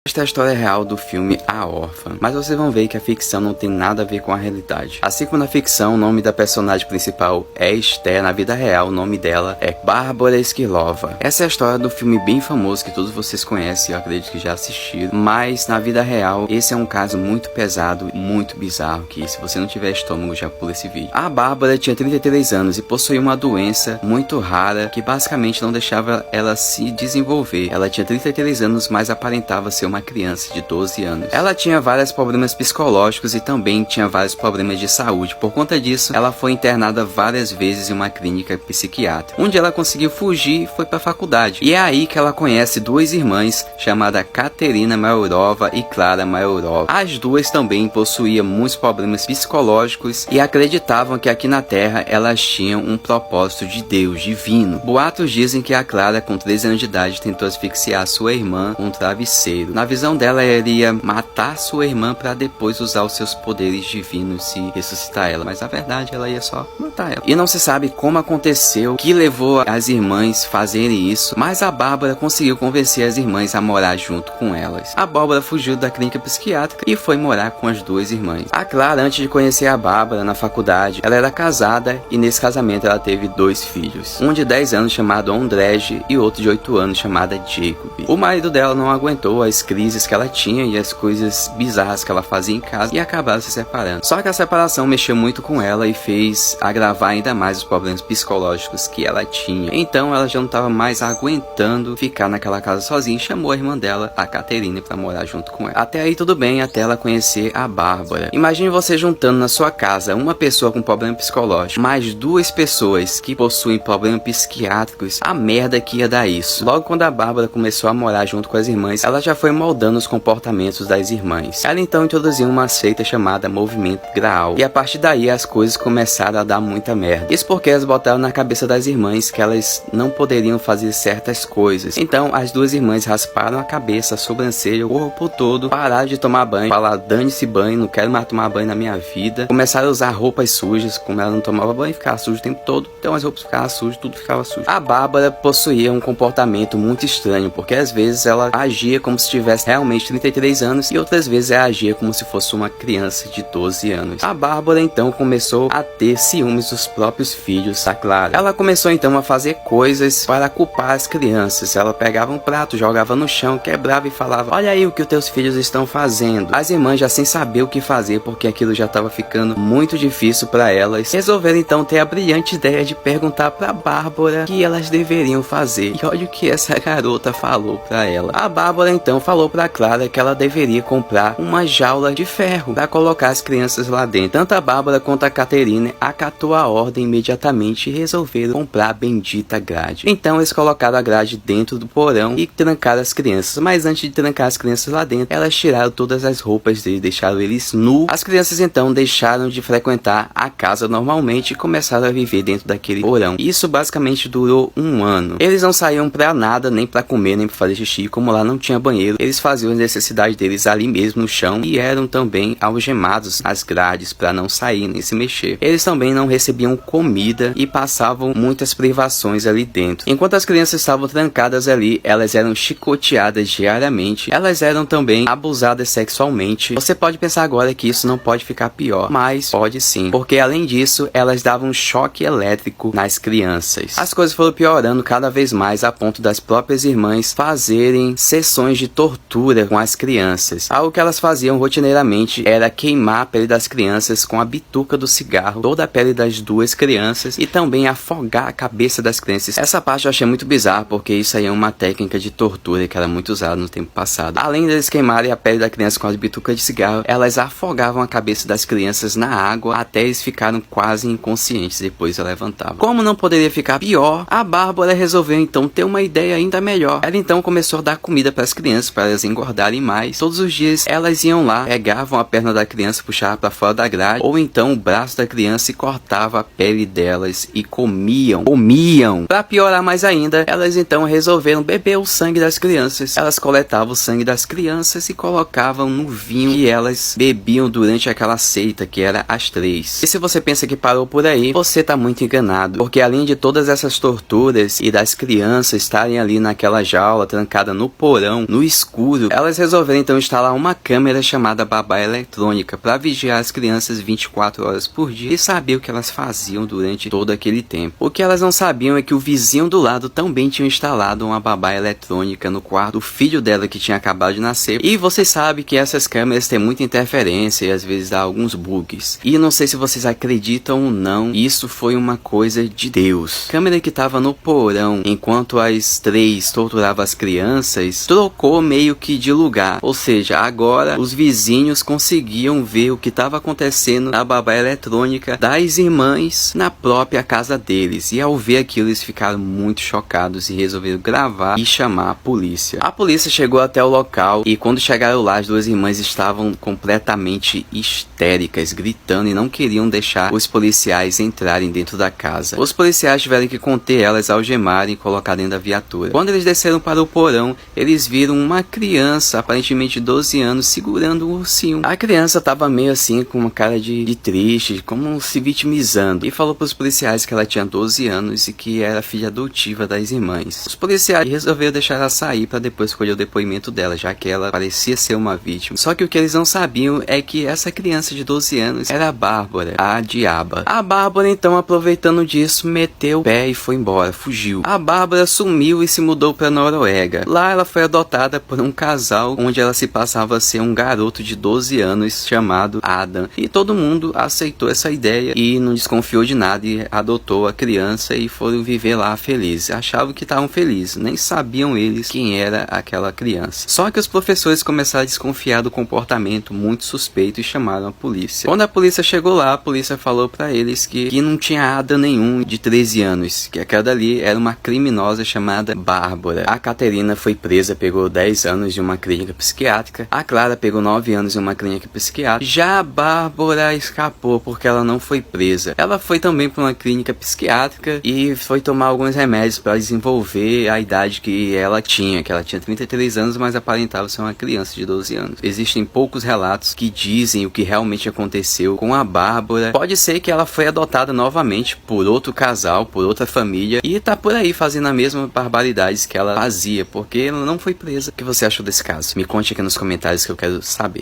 Esta é a história real do filme A Órfã, mas vocês vão ver que a ficção não tem nada a ver com a realidade. Assim como na ficção o nome da personagem principal é Esther, na vida real o nome dela é Bárbara Esquilova. Essa é a história do filme bem famoso que todos vocês conhecem, eu acredito que já assistiram, mas na vida real esse é um caso muito pesado, muito bizarro, que se você não tiver estômago já pula esse vídeo. A Bárbara tinha 33 anos e possuía uma doença muito rara que basicamente não deixava ela se desenvolver. Ela tinha 33 anos, mas aparentava ser uma criança de 12 anos. Ela tinha vários problemas psicológicos e também tinha vários problemas de saúde. Por conta disso, ela foi internada várias vezes em uma clínica psiquiátrica, onde ela conseguiu fugir e foi para a faculdade. E é aí que ela conhece duas irmãs, chamadas Katerina Maurova e Clara Maurova. As duas também possuíam muitos problemas psicológicos e acreditavam que aqui na Terra elas tinham um propósito de Deus divino. Boatos dizem que a Clara, com 13 anos de idade, tentou asfixiar sua irmã com um travesseiro. Na visão dela, ela iria matar sua irmã para depois usar os seus poderes divinos e ressuscitar ela, mas na verdade ela ia só matar ela. E não se sabe como aconteceu, que levou as irmãs a fazerem isso, mas a Bárbara conseguiu convencer as irmãs a morar junto com elas. A Bárbara fugiu da clínica psiquiátrica e foi morar com as duas irmãs. A Clara, antes de conhecer a Bárbara na faculdade, ela era casada e nesse casamento ela teve dois filhos, um de 10 anos chamado Ondrej e outro de 8 anos chamada Jacob. O marido dela não aguentou as crises que ela tinha e as coisas bizarras que ela fazia em casa e acabaram se separando. Só que a separação mexeu muito com ela e fez agravar ainda mais os problemas psicológicos que ela tinha. Então ela já não estava mais aguentando ficar naquela casa sozinha e chamou a irmã dela, a Katerina, para morar junto com ela. Até aí tudo bem, até ela conhecer a Bárbara. Imagine você juntando na sua casa uma pessoa com problema psicológico, mais duas pessoas que possuem problemas psiquiátricos, a merda que ia dar isso. Logo quando a Bárbara começou a morar junto com as irmãs, ela já foi moldando os comportamentos das irmãs. Ela então introduziu uma seita chamada Movimento Graal, e a partir daí as coisas começaram a dar muita merda. Isso porque elas botaram na cabeça das irmãs que elas não poderiam fazer certas coisas. Então as duas irmãs rasparam a cabeça, a sobrancelha, o corpo todo, pararam de tomar banho, falaram: dane-se banho, não quero mais tomar banho na minha vida. Começaram a usar roupas sujas, como ela não tomava banho, ficava suja o tempo todo, então as roupas ficavam sujas, tudo ficava sujo. A Bárbara possuía um comportamento muito estranho, porque às vezes ela agia como se tivesse realmente 33 anos e outras vezes ela agia como se fosse uma criança de 12 anos. A Bárbara então começou a ter ciúmes dos próprios filhos da Clara. Ela começou então a fazer coisas para culpar as crianças. Ela pegava um prato, jogava no chão, quebrava e falava: olha aí o que os teus filhos estão fazendo. As irmãs, já sem saber o que fazer, porque aquilo já estava ficando muito difícil para elas, resolveram então ter a brilhante ideia de perguntar para Bárbara o que elas deveriam fazer. E olha o que essa garota falou para ela. A Bárbara então falou para Clara que ela deveria comprar uma jaula de ferro para colocar as crianças lá dentro. Tanto a Bárbara quanto a Katerina acatou a ordem imediatamente e resolveram comprar a bendita grade. Então eles colocaram a grade dentro do porão e trancaram as crianças. Mas antes de trancar as crianças lá dentro, elas tiraram todas as roupas deles, deixaram eles nus. As crianças então deixaram de frequentar a casa normalmente e começaram a viver dentro daquele porão. Isso basicamente durou um ano. Eles não saíam pra nada, nem pra comer, nem pra fazer xixi. Como lá não tinha banheiro, eles faziam as necessidades deles ali mesmo no chão e eram também algemados nas grades para não sair nem se mexer. Eles também não recebiam comida e passavam muitas privações ali dentro. Enquanto as crianças estavam trancadas ali, elas eram chicoteadas diariamente, elas eram também abusadas sexualmente. Você pode pensar agora que isso não pode ficar pior, mas pode sim, porque além disso, elas davam um choque elétrico nas crianças. As coisas foram piorando cada vez mais a ponto das próprias irmãs fazerem sessões de tortura com as crianças. Algo que elas faziam rotineiramente era queimar a pele das crianças com a bituca do cigarro, toda a pele das duas crianças, e também afogar a cabeça das crianças. Essa parte eu achei muito bizarra, porque isso aí é uma técnica de tortura que era muito usada no tempo passado. Além deles queimarem a pele da criança com as bitucas de cigarro, elas afogavam a cabeça das crianças na água até eles ficaram quase inconscientes, depois a levantavam. Como não poderia ficar pior, a Bárbara resolveu então ter uma ideia ainda melhor. Ela então começou a dar comida para as crianças, para elas engordarem mais. Todos os dias elas iam lá, pegavam a perna da criança, puxavam para fora da grade, ou então o braço da criança e cortava a pele delas e comiam. Para piorar mais ainda, elas então resolveram beber o sangue das crianças. Elas coletavam o sangue das crianças e colocavam no vinho que elas bebiam durante aquela seita, que era as três. E se você pensa que parou por aí, você tá muito enganado, porque além de todas essas torturas e das crianças estarem ali naquela jaula trancada no porão, no escuro, escuro, elas resolveram então instalar uma câmera chamada babá eletrônica para vigiar as crianças 24 horas por dia e saber o que elas faziam durante todo aquele tempo. O que elas não sabiam é que o vizinho do lado também tinha instalado uma babá eletrônica no quarto do filho dela que tinha acabado de nascer. E vocês sabem que essas câmeras têm muita interferência e às vezes dá alguns bugs. E não sei se vocês acreditam ou não, isso foi uma coisa de Deus. A câmera que estava no porão enquanto as três torturavam as crianças trocou meio que de lugar. Ou seja, agora os vizinhos conseguiam ver o que estava acontecendo na babá eletrônica das irmãs na própria casa deles. E ao ver aquilo eles ficaram muito chocados e resolveram gravar e chamar a polícia. A polícia chegou até o local e quando chegaram lá as duas irmãs estavam completamente histéricas, gritando e não queriam deixar os policiais entrarem dentro da casa. Os policiais tiveram que conter elas, algemarem e colocar dentro da viatura. Quando eles desceram para o porão, eles viram uma criança, aparentemente de 12 anos, segurando um ursinho. A criança estava meio assim, com uma cara de triste, como se vitimizando, e falou para os policiais que ela tinha 12 anos e que era filha adotiva das irmãs. Os policiais resolveram deixar ela sair para depois escolher o depoimento dela, já que ela parecia ser uma vítima. Só que o que eles não sabiam é que essa criança de 12 anos era a Bárbara, a diaba. A Bárbara, então, aproveitando disso, meteu o pé e foi embora, fugiu. A Bárbara sumiu e se mudou para Noruega. Lá ela foi adotada por um casal onde ela se passava a ser um garoto de 12 anos chamado Adam. E todo mundo aceitou essa ideia e não desconfiou de nada e adotou a criança e foram viver lá felizes. Achavam que estavam felizes, nem sabiam eles quem era aquela criança. Só que os professores começaram a desconfiar do comportamento muito suspeito e chamaram a polícia. Quando a polícia chegou lá, a polícia falou para eles que não tinha Ada nenhum de 13 anos, que aquela dali era uma criminosa chamada Bárbara. A Caterina foi presa, pegou 10 anos de uma clínica psiquiátrica. A Clara pegou 9 anos em uma clínica psiquiátrica. Já a Bárbara escapou porque ela não foi presa. Ela foi também para uma clínica psiquiátrica e foi tomar alguns remédios para desenvolver a idade que ela tinha 33 anos, mas aparentava ser uma criança de 12 anos. Existem poucos relatos que dizem o que realmente aconteceu com a Bárbara. Pode ser que ela foi adotada novamente por outro casal, por outra família, e tá por aí fazendo a mesma barbaridades que ela fazia, porque ela não foi presa. O que você achou desse caso? Me conte aqui nos comentários que eu quero saber.